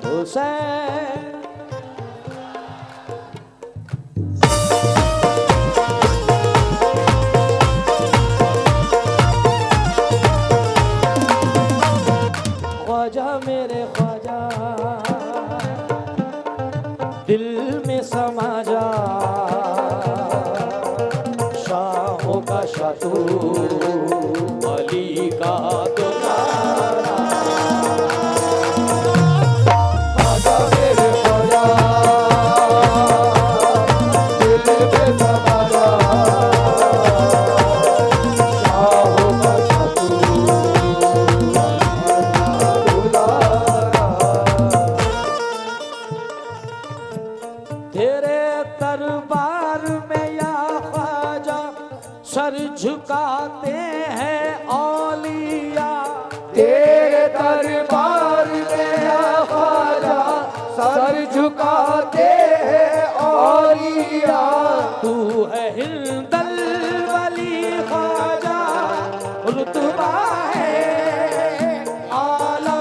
हुसैन हुसैन। ख्वाजा मेरे ख्वाजा दिल में समा जा, शाहों का शाह तू, अली का दुलारा। ख्वाजा मेरे ख्वाजा दिल में समा जा, शाहों का शाह तू, तेरे दरबार में या ख्वाजा सर झुकाते हैं औलिया। तेरे दरबार में या ख्वाजा सर झुकाते हैं औलिया। तू है हिंदल वली ख्वाजा, रुतबा है आला,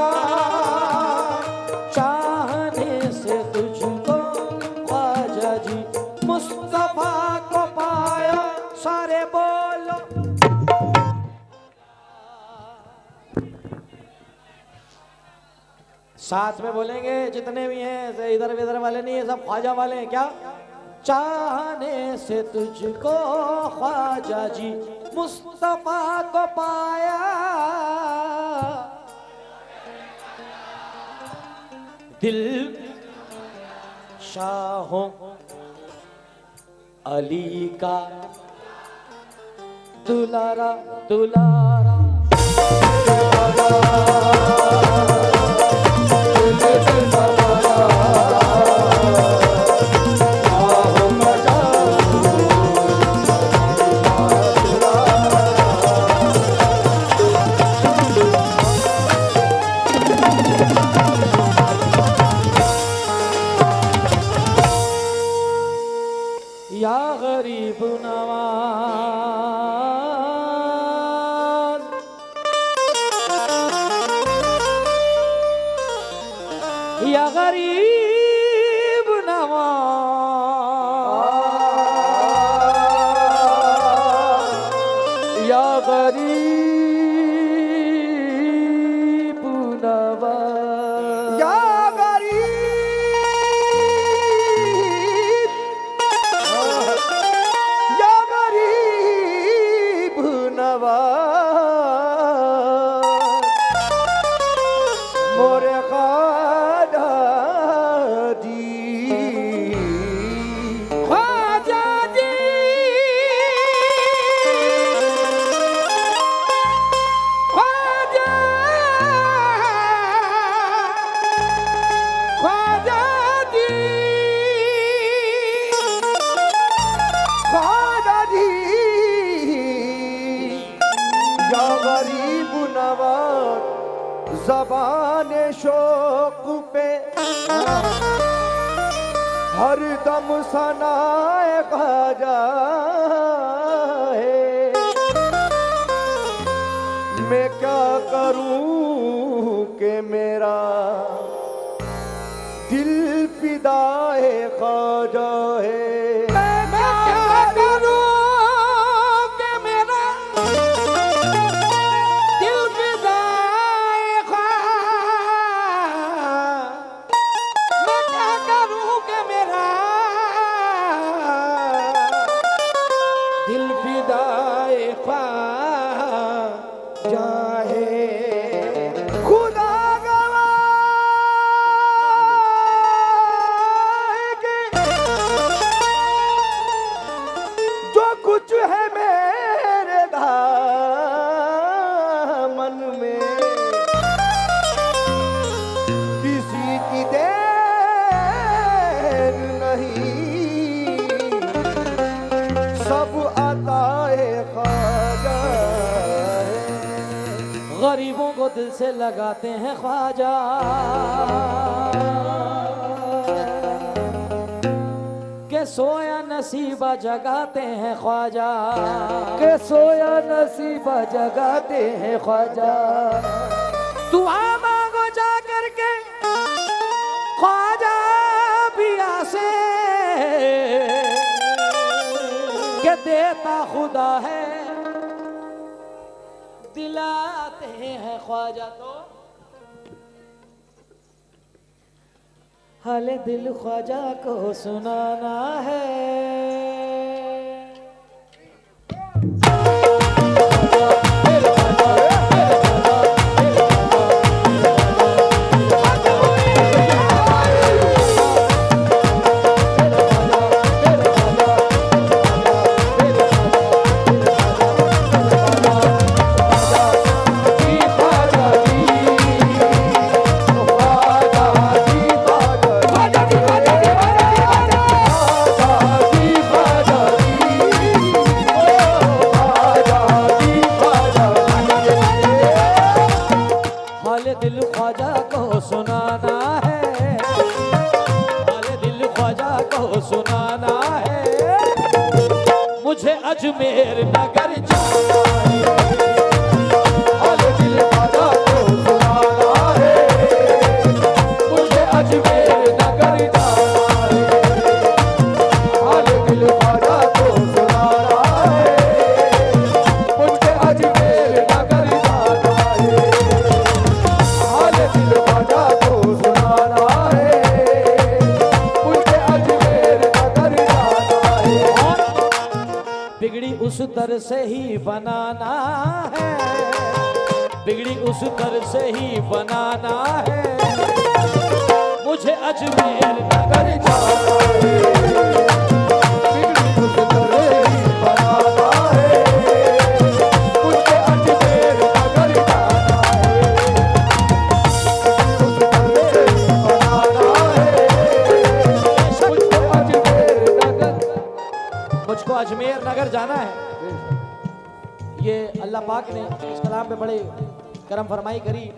चाहने से तुझको ख्वाजा जी मुस्तफा को पाया। सारे बोलो साथ में बोलेंगे, जितने भी हैं, इधर इधर वाले नहीं है, सब ख्वाजा वाले हैं। क्या? चाहने से तुझको ख्वाजा जी मुस्तफा को पाया, दिल शाहों अली का दुलारा दुलारा। या गरीब नवाज, या गरीब नवाज, या गरीब नवाज, या मोरे ख्वाजा जी, ख्वाजा जी, ख्वाजा, ख्वाजा जी, ख्वाजा जी, या गरीब नवाज, ज़बाने शौक़ पे हर दम सनाए ख्वाजा है। मैं क्या करूं कि मेरा दिल फिदाए ख्वाजा है। मैं क्या करूं कि मेरा दिल फिदाए मैं क्या करूं कि मेरा दिल फिदाए ख्वाजा है। खुदा गवाह कि जो कुछ है मेरे दामन में, किसी की देर नहीं, सब अताए ख्वाजा है। गरीबों को दिल से लगाते हैं ख्वाजा, के सोया न नसीबा जगाते हैं ख्वाजा, के सोया नसीबा जगाते हैं ख्वाजा। दुआ मांगो जा करके ख्वाजा पिया से, के देता खुदा है दिलाते हैं ख्वाजा। तो हाले दिल ख्वाजा को सुनाना है। दिल ख्वाजा को सुनाना है, हाले दिल ख्वाजा को सुनाना है। मुझे अजमेर नगर जाना है, हाले दिल ख्वाजा को सुनाना है। मुझे अजमेर नगर जाना है, हाले दिल ख्वाजा को सुनाना है। मुझे अजमेर नगर जाना है, दिल ख्वाजा को सुनाना है। मुझे अजमेर नगर जाना है। बिगड़ी उस दर से ही बनाना है, बिगड़ी उस दर से ही बनाना है। मुझे अजमेर नगर जाना है, बिगड़ी उस दर से ही बनाना है। मुझे अजमेर नगर जाना है। मुझको अजमेर नगर जाना है। ये अल्लाह पाक ने इस कलाम पे बड़े करम फरमाई करी,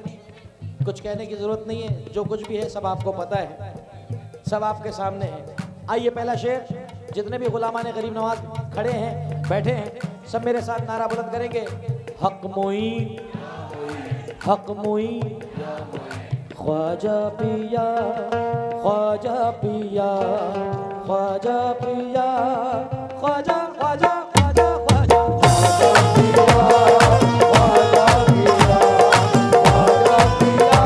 कुछ कहने की जरूरत नहीं है। जो कुछ भी है सब आपको पता है, सब आपके सामने है। आइए पहला शेर, जितने भी गुलामान गरीब नवाज खड़े हैं बैठे हैं, सब मेरे साथ नारा बुलंद करेंगे। हक मोई, हक मोई, ख्वाजा पिया, ख्वाजा पिया, ख्वाजा पिया, ख्वाजा ख्वाजा ख्वाजा ख्वाजा ख्वाजा पिया, ख्वाजा पिया, ख्वाजा पिया,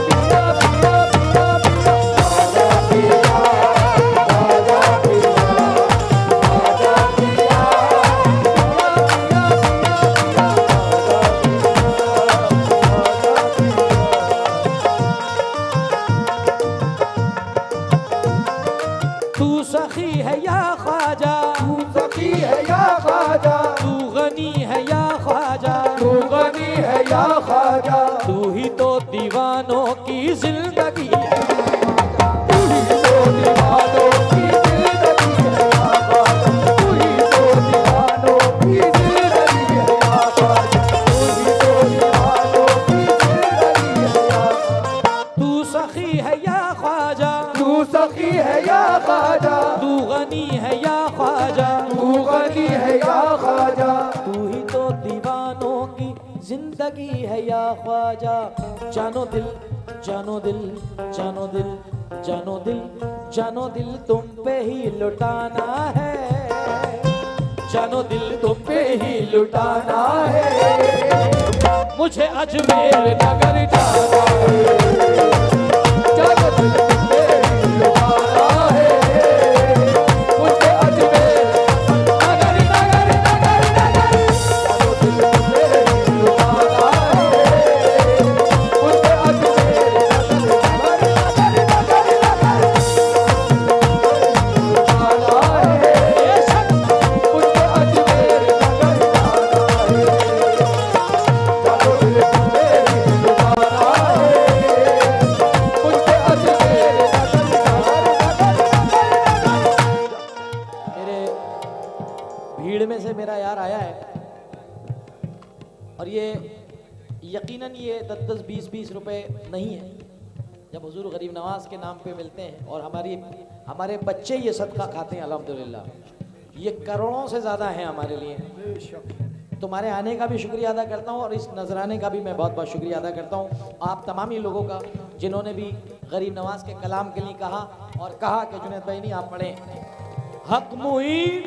पिया पिया पिया पिया, ख्वाजा पिया, ख्वाजा पिया, ख्वाजा पिया, पिया पिया पिया। तू सखी है या ख्वाजा, तू सखी है या ख्वाजा, तू गनी है या ख्वाजा, तू गनी है या ख्वाजा। तू ही तो दीवानों की जिंदगी है, तू ही तो दीवानों की जिंदगी है या ख्वाजा। तू ही तो दीवानों की जिंदगी है या ख्वाजा। तू ही तो दीवानों की जिंदगी है या ख्वाजा। तू सखी है या ख्वाजा, तू सखी है या ख्वाजा, तू गनी है या ख्वाजा, तू गनी है या ख्वाजा। तू ही तो दीवानों की जिंदगी है या ख्वाजा। जानो दिल, जानो दिल, जानो दिल, जानो दिल, जानो दिल तुम पे ही लुटाना है, जानो दिल तुम पे ही लुटाना है। मुझे अजमेर नगर जाना है, जानो दिल तुम पे ही लुटाना है। मुझे अजमेर नगर नगर नगर नगर, जानो दिल तुम पे ही लुटाना है। मुझे अजमेर नगर नगर नगर नगर लुटाना है। मुझे अजमेर नगर जाना है, जानो दिल तुम पे ही लुटाना है। मुझे अजमेर नगर नगर नगर। मेरे भीड़ में से मेरा यार आया है और ये यकीनन ये 10-10 20-20 रुपए नहीं है, जब हुजूर गरीब नवाज के नाम पे मिलते हैं और हमारे बच्चे ये सदका खाते हैं अल्हम्दुलिल्लाह, ये करोड़ों से ज़्यादा हैं हमारे लिए। तुम्हारे आने का भी शुक्रिया अदा करता हूँ और इस नजराने का भी मैं बहुत बहुत शुक्रिया अदा करता हूँ आप तमाम ही लोगों का जिन्होंने भी गरीब नवाज के कलाम के लिए कहा और कहा कि जुनैद भाई नहीं आप पढ़ें हक मुईन।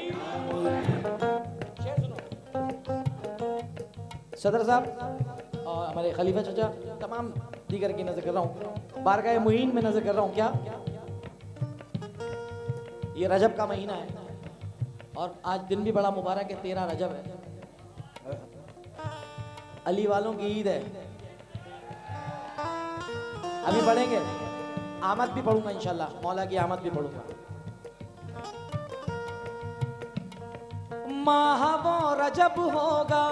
सदर साहब और हमारे खलीफा चाचा तमाम दीगर की नजर कर रहा हूँ, बारगाह मुईन में नजर कर रहा हूँ। क्या ये रजब का महीना है और आज दिन भी बड़ा मुबारक है, 13 रजब है, अली वालों की ईद है। अभी पढ़ेंगे, आमद भी पढ़ूंगा इंशाल्लाह, मौला की आमद भी पढ़ूंगा। माह वो रजब होगा,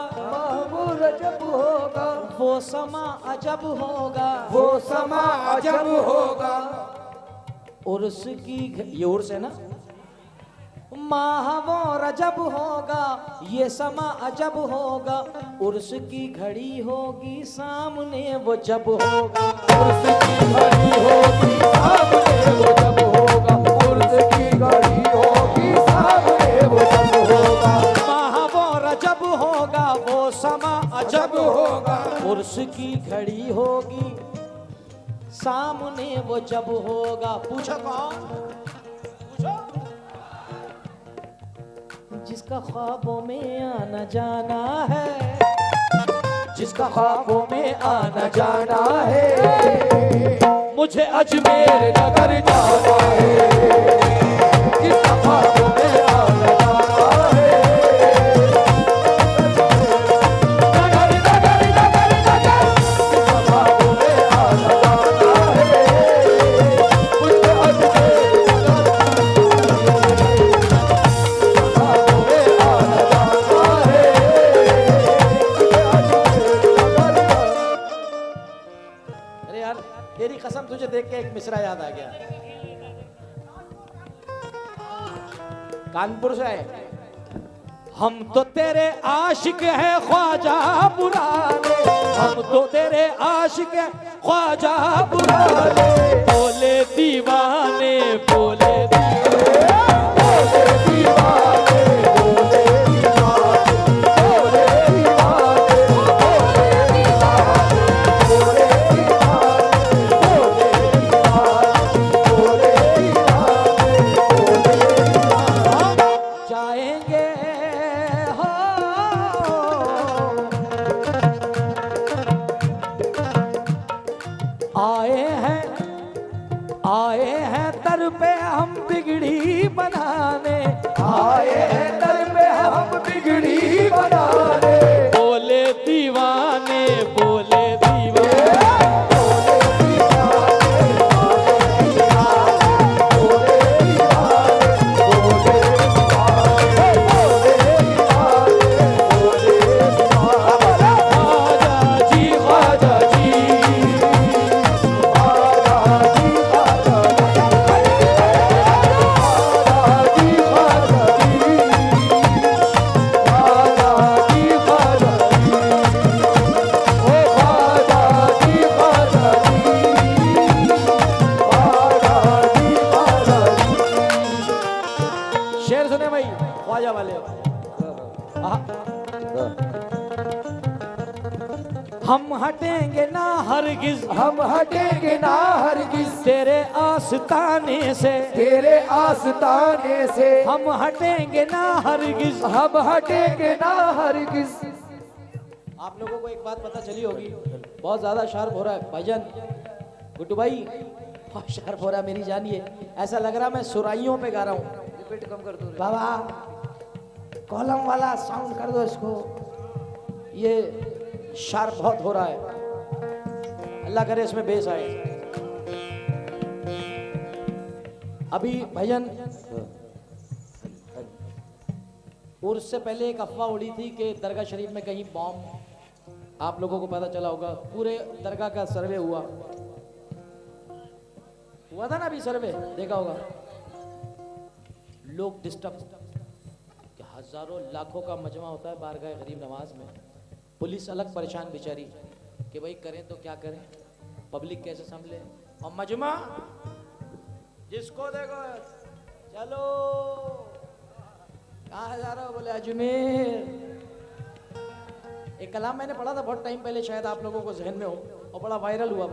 वो रजब होगा, वो समा अजब होगा, वो समा अजब होगा। उर्स की ये उर्स है ना, माह वो रजब होगा, ये समा अजब होगा, उर्स की घड़ी होगी सामने वो जब होगा, उर्स की घड़ी होगी सामने वो जब होगा, उर्स की घड़ी होगी सामने वो जब होगा। माह वो रजब होगा, वो समा अजब होगा, उर्स की घड़ी होगी सामने वो जब होगा। पूछो कौन? पूछो। जिसका ख्वाबों में आना जाना है, जिसका ख्वाबों में आना जाना है, मुझे अजमेर नगर जाना है, जिसका ख्वाबों में आना जाना है, नगर नगर नगर नगर, जिसका ख्वाबों में आना जाना है, मुझे अजमेर नगर तेरी कसम तुझे देख के एक मिसरा याद आ गया, कानपुर से आए। हम तो तेरे आशिक हैं ख्वाजा पुराने, हम तो तेरे आशिक हैं ख्वाजा पुराने, बोले दीवाने बोले आए हैं दर पे हम बिगड़ी बनाने, आए हैं दर पे हम बिगड़ी बनाने, बोले दीवाने बोले दीवाने, हम हटेंगे ना हरगिज, हम हटेंगे ना हरगिज, तेरे आस्ताने से, तेरे आस्ताने से, हम हटेंगे ना हरगिज, हम हटेंगे ना हरगिज। आप लोगों को एक बात पता चली होगी, बहुत ज्यादा शार्प हो रहा है भाईजान, गुड्डू भाई बहुत शार्प हो रहा है मेरी जानिए, ऐसा लग रहा मैं सुराइयों पे गा रहा हूँ। रिपीट कम कर दो बाबा, कॉलम वाला साउंड कर दो इसको, ये शार्प बहुत हो रहा है, अल्लाह करे इसमें बेस आए। अभी भाईजान उर्स से पहले एक अफवाह उड़ी थी कि दरगाह शरीफ में कहीं बॉम्ब, आप लोगों को पता चला होगा, पूरे दरगाह का सर्वे हुआ था ना, अभी सर्वे देखा होगा, लोग डिस्टर्ब, हजारों लाखों का मजमा होता है बारगाह गरीब नवाज में, पुलिस अलग परेशान बेचारी कि भाई करें तो क्या करें, पब्लिक कैसे संभले, और मजमा जिसको देखो चलो कहाँ जा रहे हो, बोले अजमेर। एक कलाम मैंने पढ़ा था बहुत टाइम पहले, शायद आप लोगों को जहन में हो और बड़ा वायरल हुआ।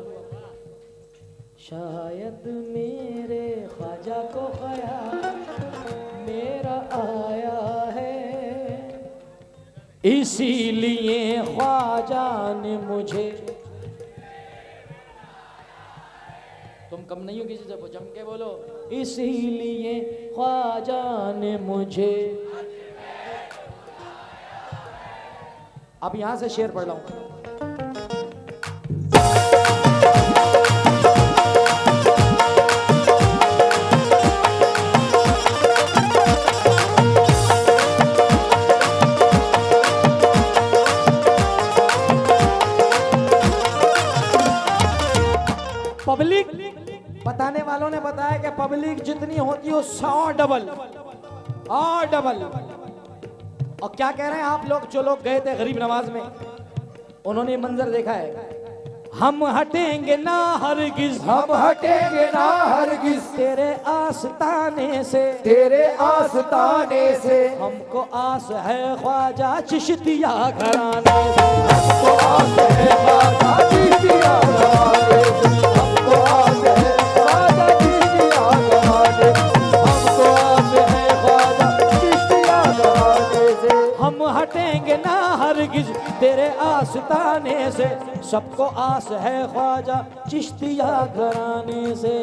शायद मेरे ख्वाजा को ख्याल मेरा आया है, इसीलिए ख्वाजा ने मुझे। तुम कम नहीं हो किसी से, जम के बोलो। इसीलिए ख्वाजा ने मुझे। अब यहां से शेर पढ़ रहा हूं। पब्लिक बताने वालों ने बताया कि पब्लिक जितनी होती है 100 डबल और डबल। और क्या कह रहे हैं आप लोग, जो लोग गए थे गरीब नवाज में, उन्होंने मंजर देखा है। हम हटेंगे ना हरगिज, हम हटेंगे ना हरगिज तेरे आस्ताने से, तेरे आस्ताने से। हमको आस है ख्वाजा चिश्तिया घराने से। हमको आस है ख्वाजा चिश्तिया घराने से। हमको आस है ख्वाजा चिश्तिया घराने से। हमको आस है ख्वाजा चिश्तिया घराने से। हम हटेंगे ना हरगिज तेरे आस्ताने से, सबको आस है ख्वाजा चिश्तिया घराने से।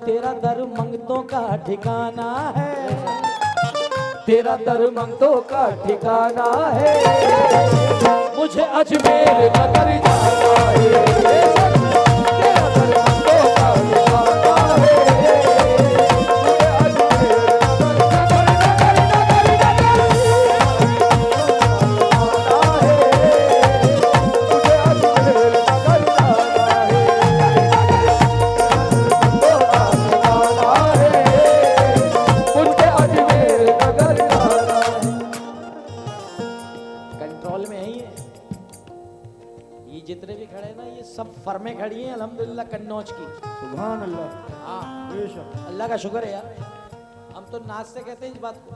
तेरा दर मंगतों का ठिकाना है, तेरा दर मंगतों का ठिकाना है। मुझे अजमेर नगर जाना है, तेरा दर मंगतों का ठिकाना है। मुझे अजमेर जितने भी खड़े ना, ये सब फर्में खड़ी हैं अल्हम्दुलिल्लाह कन्नौज की। सुभान अल्लाह। हाँ अल्लाह का शुक्र है यार। हम तो नाज से कहते हैं इस बात को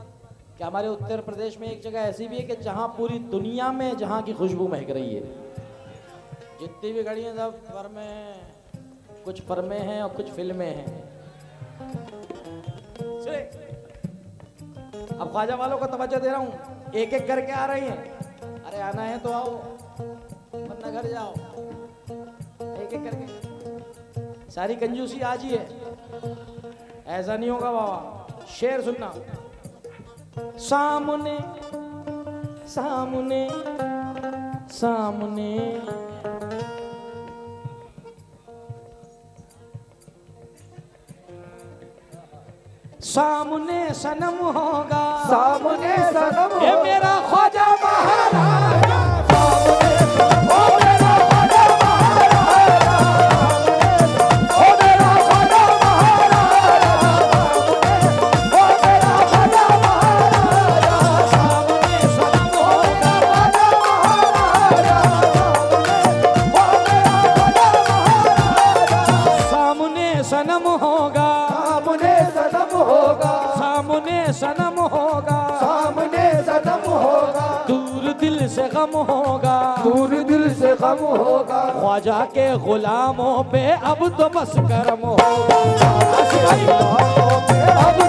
कि हमारे उत्तर प्रदेश में एक जगह ऐसी भी है कि जहाँ पूरी दुनिया में जहाँ की खुशबू महक रही है। जितनी भी खड़ी हैं सब फर्में हैं, कुछ फर्में हैं और कुछ फिल्में हैं। अब ख्वाजा वालों को तवज्जो दे रहा हूँ, एक एक करके आ रही हैं। अरे आना है तो आओ, वरना घर जाओ। एक एक करके सारी कंजूसी आज ही है, ऐसा नहीं होगा बाबा। शेर सुनना। सामने सामने सामने सामने सनम होगा, सामने सनम ये मेरा ख्वाजा महाराजा। सनम होगा, सामने सनम होगा, सामने सनम होगा, सामने सनम होगा। दूर दिल से गम होगा, दूर दिल से गम होगा। ख्वाजा के गुलामों पे अब तो बस करम होगा। अब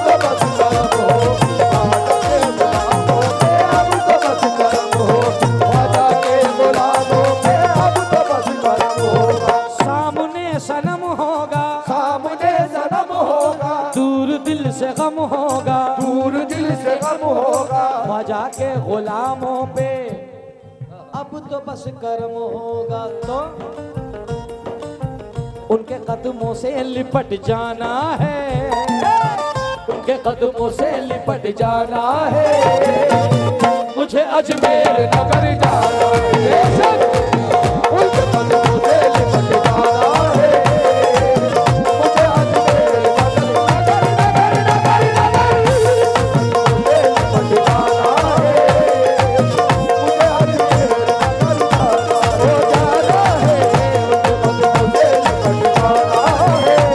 तो बस करम हो, अब तो बस करम हो। ख्वाजा के गुलामों पे अब तो बस करम होगा। सामने सनम होगा, सामने सनम होगा, दूर दिल से गम होगा, दूर दिल से गम होगा। ख्वाजा के गुलामों पे अब तो बस करम होगा। तो उनके कदमों से लिपट जाना है, उनके कदमों से लिपट जाना है। मुझे अजमेर नगर जाना है, उनके कदमों से लिपट जाना है। मुझे अजमेर नगर नगर नगर नगर लिपट जाना है। मुझे अजमेर नगर जाना है, उनके कदमों से लिपट जाना है।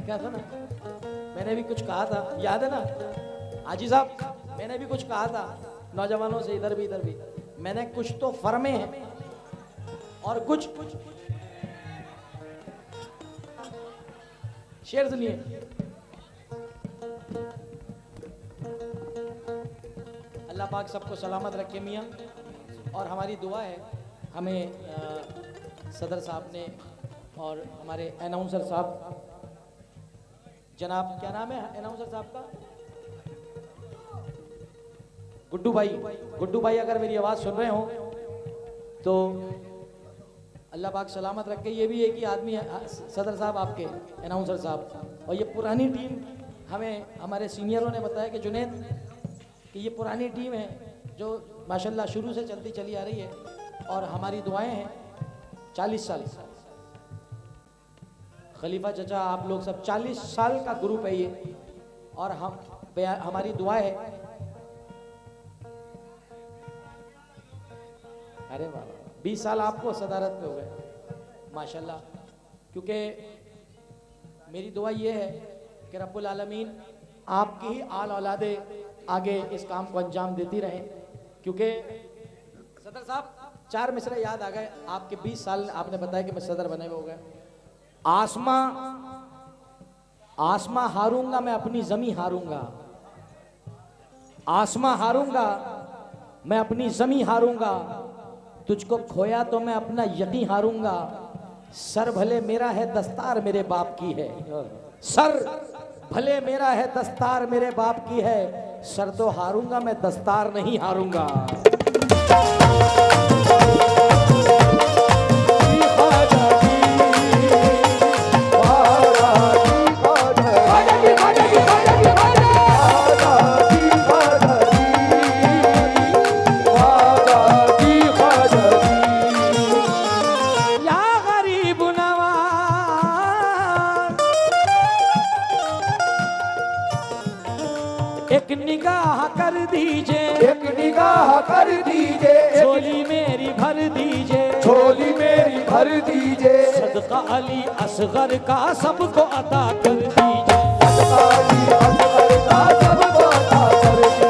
कहा था ना, मैंने भी कुछ कहा था, याद है ना हाजी साहब, मैंने भी कुछ कहा था नौजवानों से, इधर भी मैंने कुछ तो फर्मे हैं और कुछ शेर सुनिए। अल्लाह पाक सबको सलामत रखे मियाँ। और हमारी दुआ है, हमें सदर साहब ने और हमारे अनाउंसर साहब, जनाब क्या नाम है अनाउंसर साहब का, गुड्डू भाई अगर मेरी आवाज़ सुन रहे हो तो अल्लाह पाक सलामत रखे। ये भी एक ही आदमी है सदर साहब आपके अनाउंसर साहब, और ये पुरानी टीम, हमें हमारे सीनियरों ने बताया कि जुनैद कि ये पुरानी टीम है जो माशाल्लाह शुरू से चलती चली आ रही है, और हमारी दुआएं हैं 40 साल। खलीफा चचा आप लोग सब 40 साल का ग्रुप है ये, और हमारी दुआ है, अरे वाह 20 साल आपको सदारत पे हो गए माशाल्लाह। क्योंकि मेरी दुआ ये है कि रब्बुल आलमीन आपकी ही आल औलादे आगे इस काम को अंजाम देती रहें। क्योंकि सदर साहब 4 मिसरे याद आ गए आपके, 20 साल आपने बताया कि मैं सदर बने हुए हो गए। आसमां हारूंगा मैं अपनी जमी हारूंगा, आसमां हारूंगा मैं अपनी जमी हारूंगा, तुझको खोया तो मैं अपना यकीन हारूंगा, सर भले मेरा है दस्तार मेरे बाप की है, सर भले मेरा है दस्तार मेरे बाप की है, सर तो हारूंगा मैं दस्तार नहीं हारूंगा। एक निगाह कर दीजिए, एक निगाह कर दीजिए, झोली मेरी भर दीजिए, झोली मेरी भर दीजिए, सदका अली असगर का सबको अता कर दीजिए, सदका अली असगर का सबको अता कर दीजिए,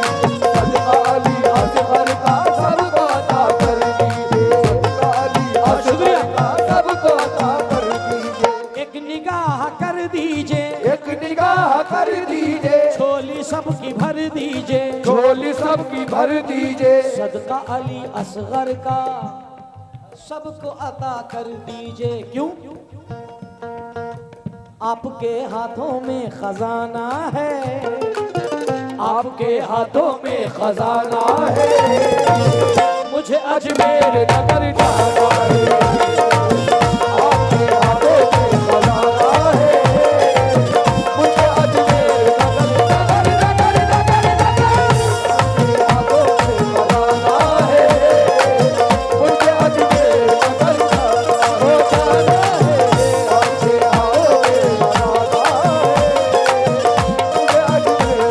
सदका अली असगर का सबको अता कर दीजिए, सदका अली असगर का सबको अता कर दीजिए। एक निगाह कर दीजिए, एक निगाह कर दीजिए, झोली सबकी भर दीजिए, झोली सबकी भर दीजिए, सदका अली असगर का सबको अता कर दीजिए। क्यों? आपके हाथों में खजाना है, आपके हाथों में खजाना है, मुझे अजमेर नगर जाना है, आपके हाथों में खजाना है, मुझे अजमेर नगर नगर नगर नगर नगर, आपके हाथों में खजाना है, मुझे अजमेर नगर जाना है, आपके हाथों में खजाना है, मुझे अजमेर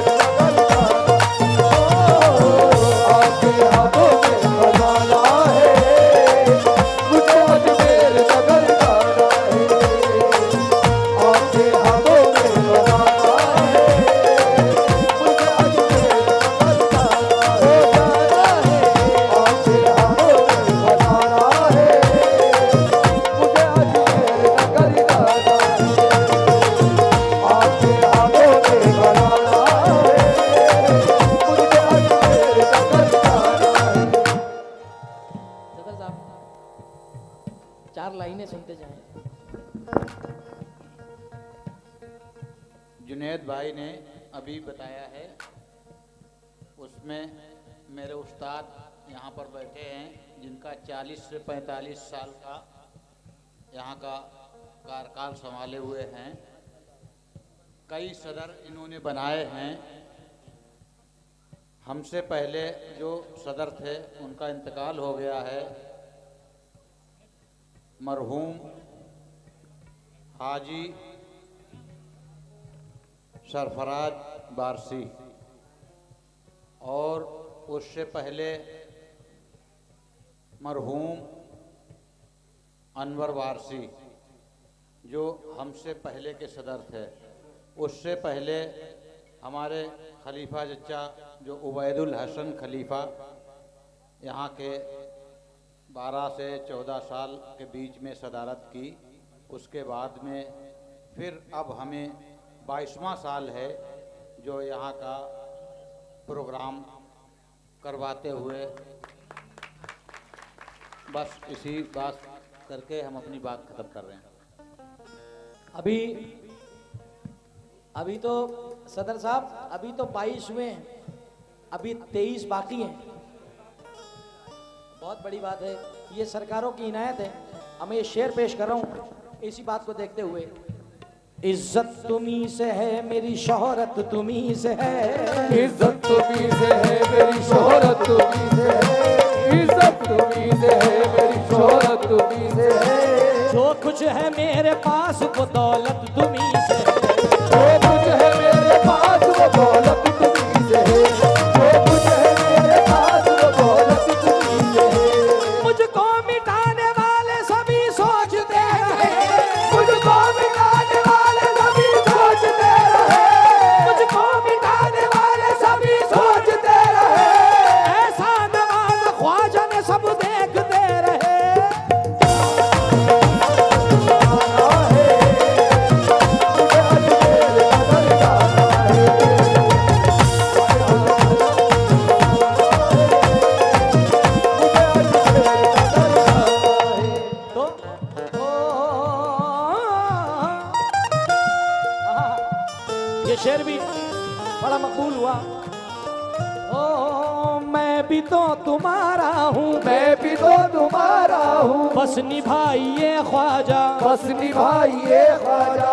नगर आपके हाथों में खजाना है, मुझे अजमेर नगर जाना है, आपके हाथों में खजाना है, मुझे अजमेर नगर जाना है, आपके हाथों में खजाना है, मुझे अजमेर नगर जाना है, आपके हाथों में खजाना है, मुझे अजमेर नगर जाना है। सदर साहब 4 लाइनें सुनते जाएं। जुनैद भाई ने अभी बताया है, उसमें मेरे उस्ताद यहाँ पर बैठे हैं जिनका 40 से 45 साल का यहाँ का कार्यकाल संभाले हुए हैं। कई सदर इन्होंने बनाए हैं। हमसे पहले जो सदर थे उनका इंतकाल हो गया है, मरहूम हाजी सरफराज बारसी, और उससे पहले मरहूम अनवर वारसी जो हमसे पहले के सदर थे। उससे पहले हमारे खलीफा चचा जो उबैदुल हसन खलीफा यहाँ के 12 से 14 साल के बीच में सदारत की। उसके बाद में फिर अब हमें 22वां साल है जो यहाँ का प्रोग्राम करवाते हुए। बस इसी बात करके हम अपनी बात खत्म कर रहे हैं। अभी तो सदर साहब अभी तो 22 हुए हैं, अभी 23 बाकी हैं। बहुत बड़ी बात है, ये सरकारों की इनायत है। हमें ये शेर पेश कर रहा हूँ इसी बात को देखते हुए। इज्जत तुम्ही से है मेरी शोहरत तुम्ही से है, इज्जत तुम्ही से है मेरी शोहरत तुम्ही से है, इज्जत तुम्ही से है मेरी शोहरत तुम्ही से है। जो कुछ है मेरे पास वो दौलत तुम्ही से है, जो कुछ है मेरे पास वो दौलत तुम्ही से है, जो कुछ है मेरे पास वो दौलत तुम्ही से है। मुझको मिटाने वाले सभी सोचते रहे, मुझको मिटाने वाले सभी सोचते रहे, मुझको मिटाने वाले सभी सोचते रहे। ऐसा नवाज ख्वाजा ने सब देखते रहे। ये शेर भी बड़ा मकबूल हुआ। ओ मैं भी तो तुम्हारा हूँ, मैं भी तो तुम्हारा हूँ, बस निभाइए ख्वाजा, बस निभाइए ख्वाजा,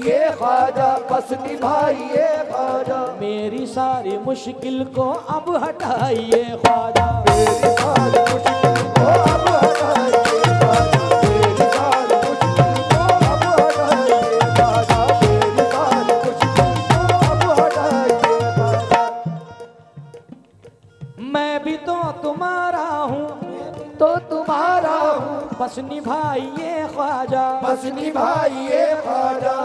ये ख्वाजा बस निभाइए ख्वाजा। मेरी सारी मुश्किल को अब हटाइए ख्वाजा, मेरी सारी मुश्किल को अब हटाइए ख्वाजा, मेरी सारी मुश्किल को अब हटाइए ख्वाजा, मेरी सारी मुश्किल को अब हटाइए ख्वाजा। मैं भी तो तुम्हारा हूँ, तो तुम्हारा हूँ, बस निभाइए ख्वाजा, बस निभाइए ख्वाजा।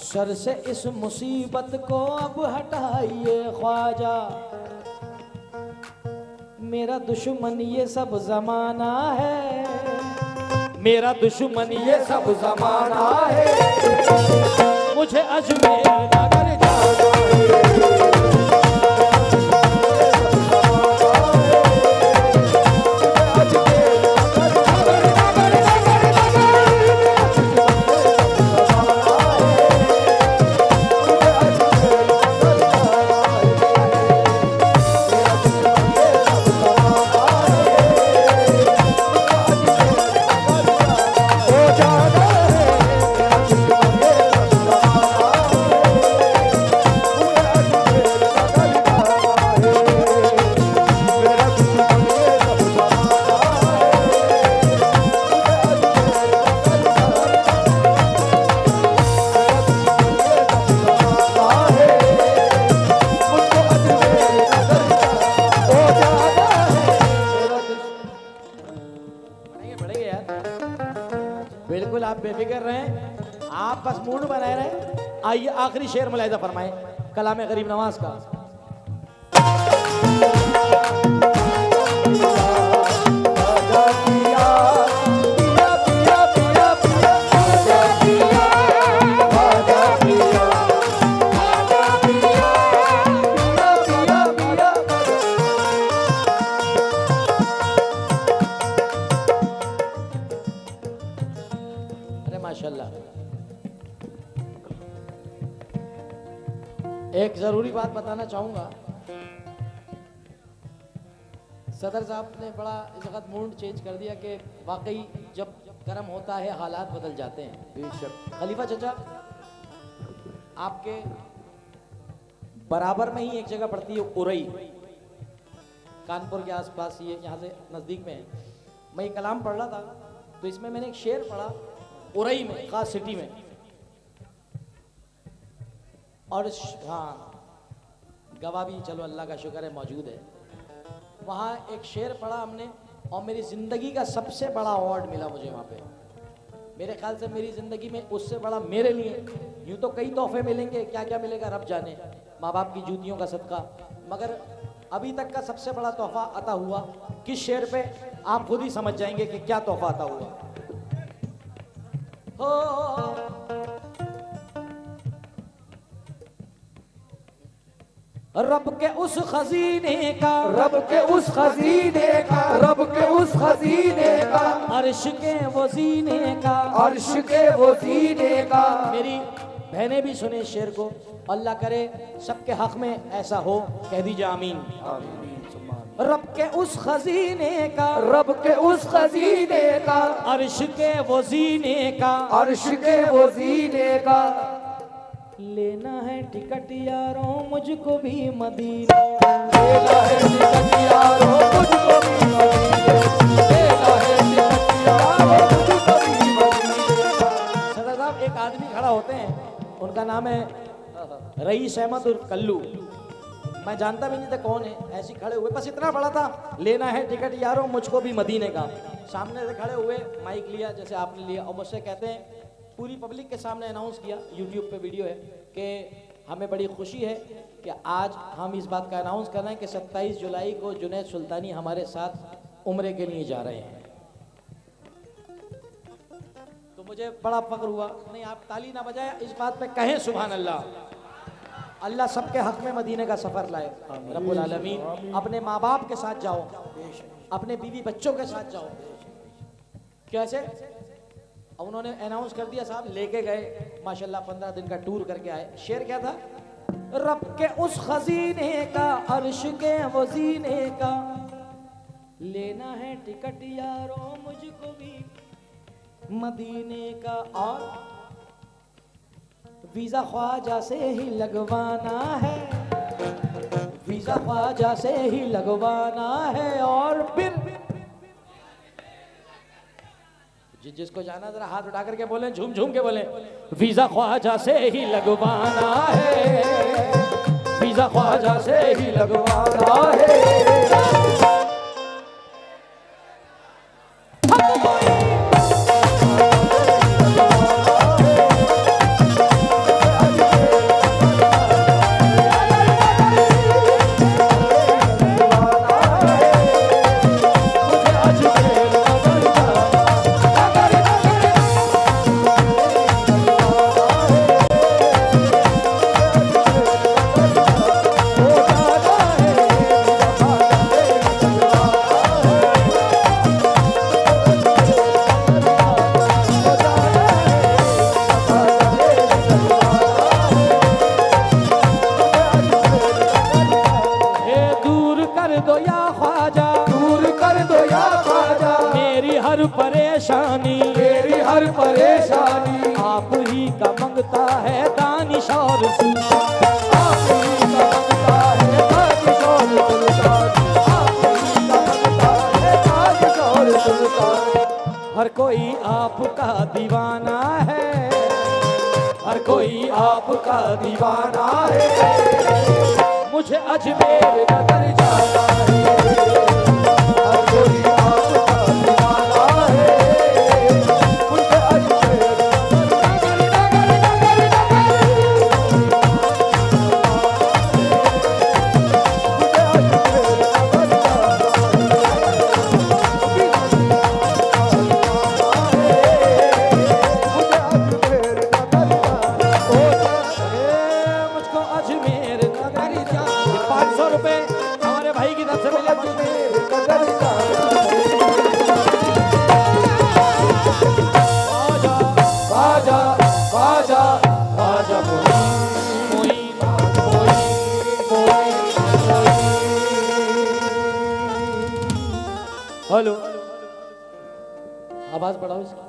सर से इस मुसीबत को अब हटाइए ख्वाजा। मेरा दुश्मन ये सब जमाना है, मेरा दुश्मन ये सब जमाना है, मुझे अजमेर नगर जाना है। बिल्कुल आप बेफिक्र रहें, आप बस मूड बनाए रहें। आइए आखिरी शेर मुलाहिजा फरमाएं कलाम गरीब नवाज का। माशाल्लाह। एक जरूरी बात बताना चाहूंगा, सदर साहब ने बड़ा इस वक्त मूड चेंज कर दिया कि वाकई जब गर्म होता है हालात बदल जाते हैं। बेशक खलीफा चचा आपके बराबर में ही एक जगह पड़ती है उरई, कानपुर के आसपास, ये यहाँ से नज़दीक में है। मैं ये कलाम पढ़ रहा था तो इसमें मैंने एक शेर पढ़ा उरई में, खास सिटी में। और हाँ गवाह भी चलो अल्लाह का शुक्र है मौजूद है। वहाँ एक शेर पढ़ा हमने और मेरी ज़िंदगी का सबसे बड़ा अवार्ड मिला मुझे वहाँ पे। मेरे ख्याल से मेरी ज़िंदगी में उससे बड़ा मेरे लिए यूं तो कई तोहफे मिलेंगे, क्या क्या मिलेगा रब जाने, माँ बाप की जूतियों का सदका, मगर अभी तक का सबसे बड़ा तोहफा अता हुआ किस शेर पे, आप खुद ही समझ जाएंगे कि क्या तोहफा अता हुआ। हो रब के उस खजीने का, रब के उस खजीने का, रब के उस खजीने का, अर्श के वो जीने का, अर्श के वो जीने का। मेरी बहनें भी सुने शेर को, अल्लाह करे सबके हक में ऐसा हो, कह दीजिए आमीन। रब के उस खजीने का, रब के उस खजीने का, अर्श के वो जीने का, अर्श के वो जीने का। लेना है टिकट यारों मुझको भी मदीने, लेना है टिकट यारों मुझको भी मदीने, लेना है टिकट यारों मुझको भी मदीने। सदा साहब एक आदमी खड़ा होते हैं, उनका नाम है रईस अहमद उर्फ कल्लू, मैं जानता भी नहीं था कौन है, ऐसे खड़े हुए, बस इतना बड़ा था, लेना है टिकट यारों मुझको भी मदीने का। सामने से खड़े हुए, माइक लिया जैसे आपने लिया, और मुझसे कहते हैं, पूरी पब्लिक के सामने अनाउंस किया, यूट्यूब पे वीडियो है, कि हमें बड़ी खुशी है कि आज हम इस बात का अनाउंस कर रहे हैं कि 27 जुलाई को जुनैद सुल्तानी हमारे साथ उम्रे के लिए जा रहे हैं। तो मुझे बड़ा फख्र हुआ, नहीं आप ताली ना बजाए, इस बात पे कहें सुभान अल्लाह। अल्लाह सबके हक में मदीने का सफर लाए रब्बुल आलमीन। अपने माँ बाप के साथ जाओ, अपने बीवी बच्चों के साथ जाओ। कैसे? अब उन्होंने अनाउंस कर दिया, साहब लेके गए, माशाल्लाह 15 दिन का टूर करके आए। शेर क्या था? रब के उस खजीने का, अर्श के वजीने का, लेना है टिकट यारों मुझको भी मदीने का, और वीजा ख्वाजा से ही लगवाना है, वीजा ख्वाजा से ही लगवाना है, और फिर जिसको जाना जरा हाथ उठा करके बोले, झूम झूम के बोले, वीजा ख्वाजा से ही लगवाना है, वीजा ख्वाजा से ही लगवाना है। परेशानी, मेरी हर परेशानी, आप ही का मंगता है दानिश और सुल्तान, आप ही का मंगता है दानिश और सुल्तान, आप ही का मंगता है दानिश और सुल्तान। हर कोई आपका दीवाना है, हर कोई आपका दीवाना है, मुझे अजमेर नगर जाना है, हर कोई आपका दीवाना है, मुझे अजमेर मुझको अजमेर नगर जाना। 500 रुपए हमारे भाई की तरफ से मिले। बाजा बाजा बाजा हेलो, आवाज बढ़ाओ इसकी।